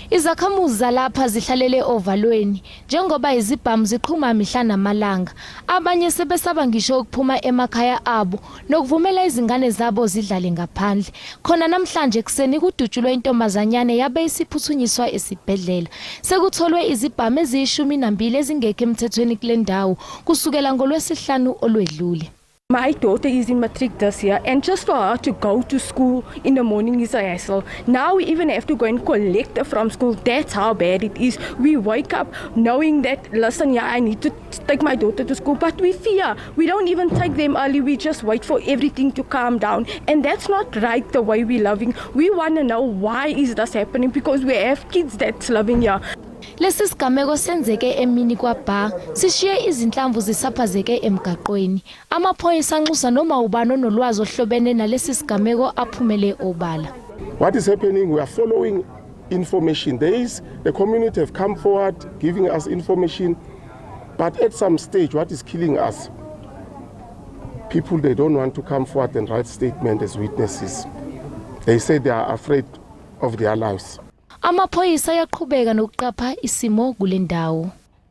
Izakhamuzi zalapha zihlalele ovalweni njengoba izibhamu ziqhuma mihla namalanga. Abanye sebesaba ngisho ukuphuma emakhaya abo nokuvumela izingane zabo zidlale ngaphandle. Khona namhlanje ekseni kudutshulwe intombazanyane yabe isiphuthunyiswa esibhedlela. Sekutholwe izibhamu eziyishumi ezingekho emthethweni kule ndawo kusukela ngolwesihlanu olwedlule. My daughter is in matric this year, and just for her to go to school in the morning is a hassle. Now we even have to go and collect her from school. That's how bad it is. We wake up knowing that, listen, yeah, I need to take my daughter to school, but we fear. We don't even take them early. We just wait for everything to calm down. And that's not right the way we're living. We want to know why is this happening, because we have kids that's living here. Lesi sigameko senzeke emini kwaBha sishiye izinhlamvu zisaphazeke emgaqweni. Amaphoisa anxusa noma ubani onolwazi ohlobene nalesi sigameko aphumele obala. What is happening? We are following information. The community have come forward giving us information, but at some stage what is killing us? People, they don't want to come forward and write statement as witnesses. They say they are afraid of their lives. Amaphoisa yaqhubeka nokuqapha isimo kule ndawo.